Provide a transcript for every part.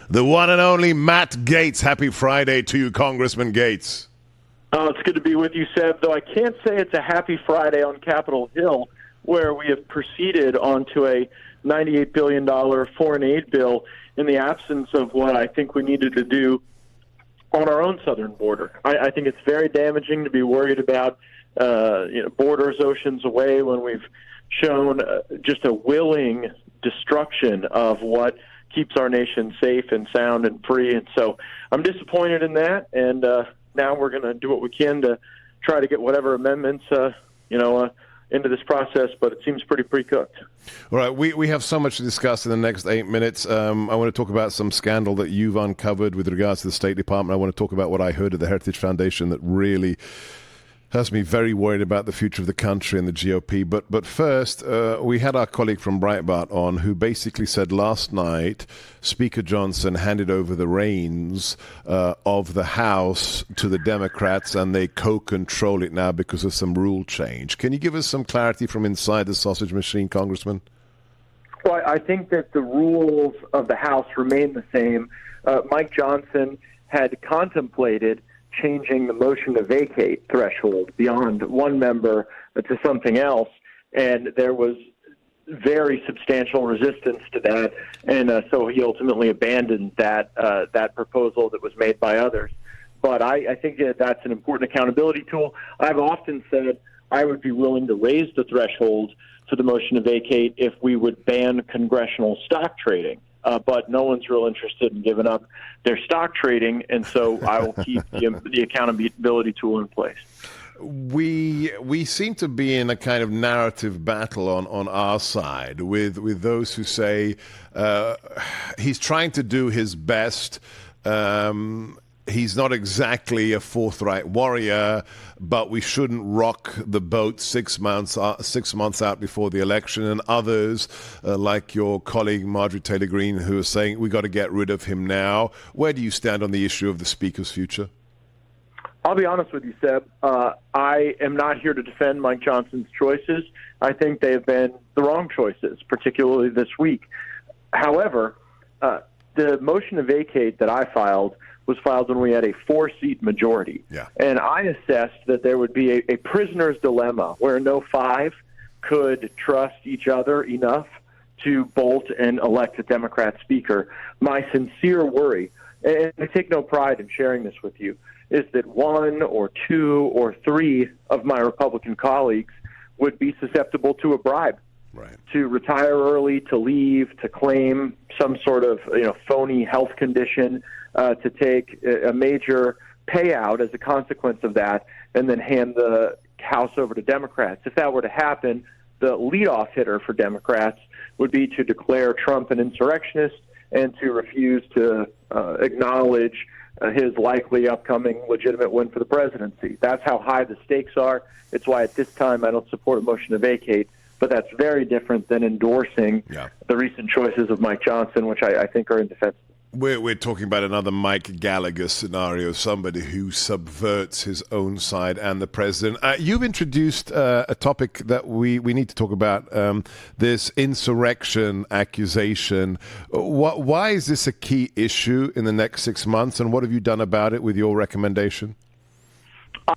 the one and only Matt Gaetz. Happy Friday to you, Congressman Gaetz. Oh, it's good to be with you, Seb, though I can't say it's a happy Friday on Capitol Hill, where we have proceeded onto a $98 billion foreign aid bill in the absence of what I think we needed to do on our own southern border. I think it's very damaging to be worried about borders oceans away when we've shown just a willing destruction of what keeps our nation safe and sound and free. And so I'm disappointed in that, and now we're going to do what we can to try to get whatever amendments into this process, but it seems pretty pre-cooked. All right, we have so much to discuss in the next 8 minutes. I want to talk about some scandal that you've uncovered with regards to the State Department. I want to talk about what I heard at the Heritage Foundation that really has me very worried about the future of the country and the GOP. But first, we had our colleague from Breitbart on who basically said last night Speaker Johnson handed over the reins of the House to the Democrats, and they co-control it now because of some rule change. Can you give us some clarity from inside the sausage machine, Congressman? Well, I think that the rules of the House remain the same. Mike Johnson had contemplated changing the motion to vacate threshold beyond one member to something else, and there was very substantial resistance to that, and so he ultimately abandoned that proposal that was made by others. But I think that that's an important accountability tool. I've often said I would be willing to raise the threshold for the motion to vacate if we would ban congressional stock trading. But no one's real interested in giving up their stock trading, and so I will keep the accountability tool in place. We seem to be in a kind of narrative battle on our side with those who say he's trying to do his best. He's not exactly a forthright warrior, but we shouldn't rock the boat 6 months out before the election. And others, like your colleague Marjorie Taylor Greene, who are saying we got to get rid of him now. Where do you stand on the issue of the Speaker's future? I'll be honest with you, Seb. I am not here to defend Mike Johnson's choices. I think they have been the wrong choices, particularly this week. However, the motion to vacate that I filed was filed when we had a 4-seat majority. Yeah. And I assessed that there would be a prisoner's dilemma where no 5 could trust each other enough to bolt and elect a Democrat speaker. My sincere worry, and I take no pride in sharing this with you, is that 1 or 2 or 3 of my Republican colleagues would be susceptible to a bribe. Right. To retire early, to leave, to claim some sort of phony health condition, to take a major payout as a consequence of that, and then hand the House over to Democrats. If that were to happen, the leadoff hitter for Democrats would be to declare Trump an insurrectionist and to refuse to acknowledge his likely upcoming legitimate win for the presidency. That's how high the stakes are. It's why at this time I don't support a motion to vacate. But that's very different than endorsing the recent choices of Mike Johnson, which I think are indefensible. We're talking about another Mike Gallagher scenario, somebody who subverts his own side and the president. You've introduced a topic that we need to talk about, this insurrection accusation. Why is this a key issue in the next 6 months, and what have you done about it with your recommendation?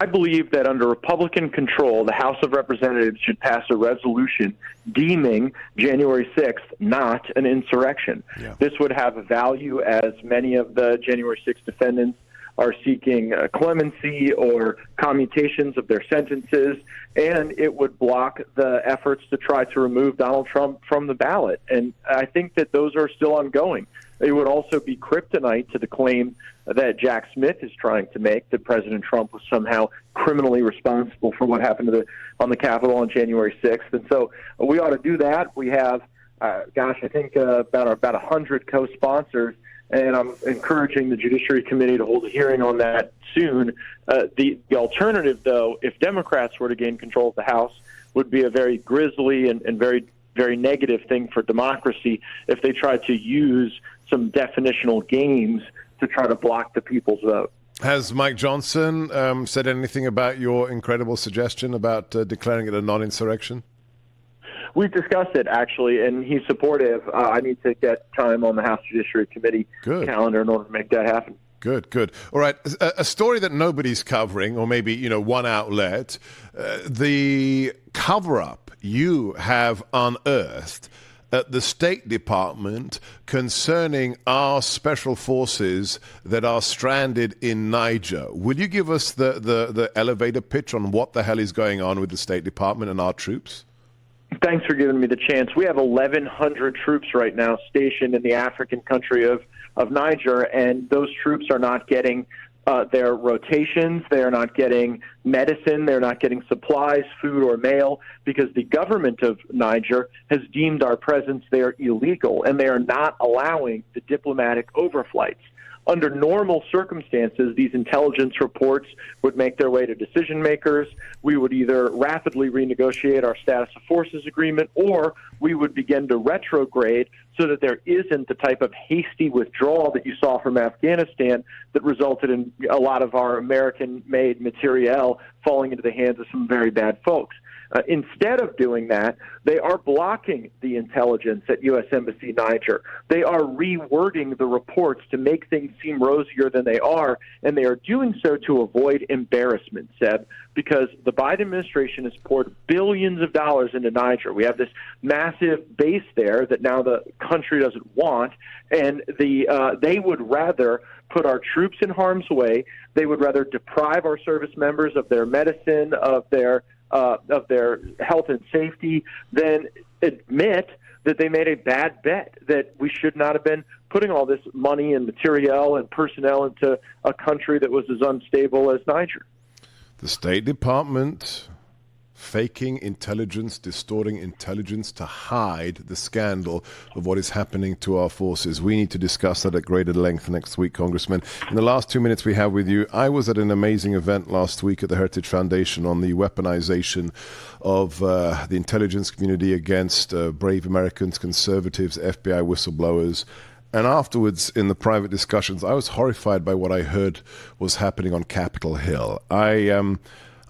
I believe that under Republican control, the House of Representatives should pass a resolution deeming January 6th not an insurrection. Yeah. This would have a value, as many of the January 6th defendants are seeking clemency or commutations of their sentences, and it would block the efforts to try to remove Donald Trump from the ballot. And I think that those are still ongoing. It would also be kryptonite to the claim that Jack Smith is trying to make, that President Trump was somehow criminally responsible for what happened on the Capitol on January 6th. And so we ought to do that. We have, I think about 100 co-sponsors, and I'm encouraging the Judiciary Committee to hold a hearing on that soon. The alternative, though, if Democrats were to gain control of the House, would be a very grisly and very, very negative thing for democracy if they tried to use some definitional games to try to block the people's vote. Has Mike Johnson said anything about your incredible suggestion about declaring it a non-insurrection? we've discussed it, actually, and he's supportive. I need to get time on the House Judiciary Committee calendar in order to make that happen. Good, good. All right. A story that nobody's covering, or maybe, one outlet, the cover-up you have unearthed at the State Department concerning our special forces that are stranded in Niger. Will you give us the elevator pitch on what the hell is going on with the State Department and our troops? Thanks for giving me the chance. We have 1,100 troops right now stationed in the African country of Niger, and those troops are not getting their rotations. They are not getting medicine. They're not getting supplies, food, or mail, because the government of Niger has deemed our presence there illegal, and they are not allowing the diplomatic overflights. Under normal circumstances, these intelligence reports would make their way to decision makers. We would either rapidly renegotiate our status of forces agreement, or we would begin to retrograde so that there isn't the type of hasty withdrawal that you saw from Afghanistan that resulted in a lot of our American-made materiel falling into the hands of some very bad folks. Instead of doing that, they are blocking the intelligence at U.S. Embassy Niger. They are rewording the reports to make things seem rosier than they are, and they are doing so to avoid embarrassment, Seb, because the Biden administration has poured billions of dollars into Niger. We have this massive base there that now the country doesn't want, and they would rather put our troops in harm's way. They would rather deprive our service members of their medicine, of their health and safety, then admit that they made a bad bet, that we should not have been putting all this money and materiel and personnel into a country that was as unstable as Niger. The State Department faking intelligence, distorting intelligence to hide the scandal of what is happening to our forces. We need to discuss that at greater length next week, Congressman. In the last 2 minutes we have with you, I was at an amazing event last week at the Heritage Foundation on the weaponization of the intelligence community against brave Americans, conservatives, FBI whistleblowers. And afterwards, in the private discussions, I was horrified by what I heard was happening on Capitol Hill.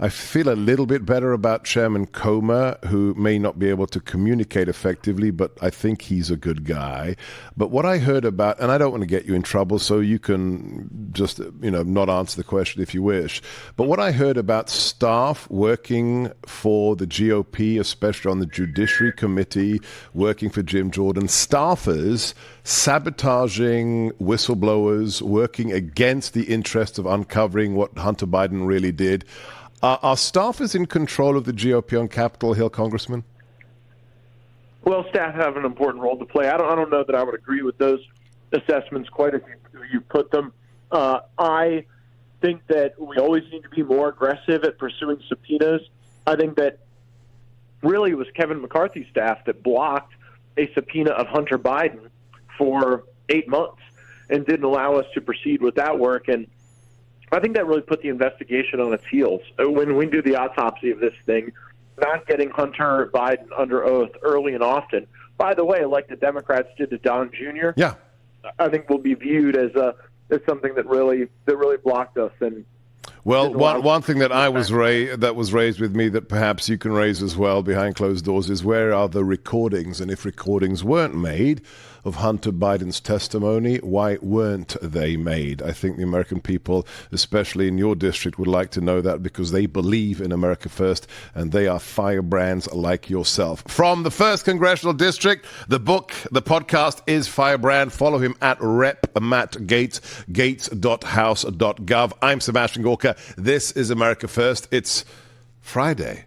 I feel a little bit better about Chairman Comer, who may not be able to communicate effectively, but I think he's a good guy. But what I heard about, and I don't want to get you in trouble, so you can just, not answer the question if you wish. But what I heard about staff working for the GOP, especially on the Judiciary Committee, working for Jim Jordan, staffers sabotaging whistleblowers, working against the interest of uncovering what Hunter Biden really did. Are staffers in control of the GOP on Capitol Hill, Congressman? Well, staff have an important role to play. I don't know that I would agree with those assessments quite as you put them. I think that we always need to be more aggressive at pursuing subpoenas. I think that really it was Kevin McCarthy's staff that blocked a subpoena of Hunter Biden for 8 months and didn't allow us to proceed with that work. And I think that really put the investigation on its heels. When we do the autopsy of this thing, not getting Hunter Biden under oath early and often, by the way, like the Democrats did to Don Jr., yeah, I think will be viewed as something that really blocked us. And well, one thing that was raised with me that perhaps you can raise as well behind closed doors is, where are the recordings? And if recordings weren't made of Hunter Biden's testimony, why weren't they made? I think the American people, especially in your district, would like to know that, because they believe in America first, and they are firebrands like yourself. From the 1st Congressional District, the podcast is Firebrand. Follow him at Rep. Matt Gaetz, gaetz.house.gov. I'm Sebastian Gorka. This is America First. It's Friday.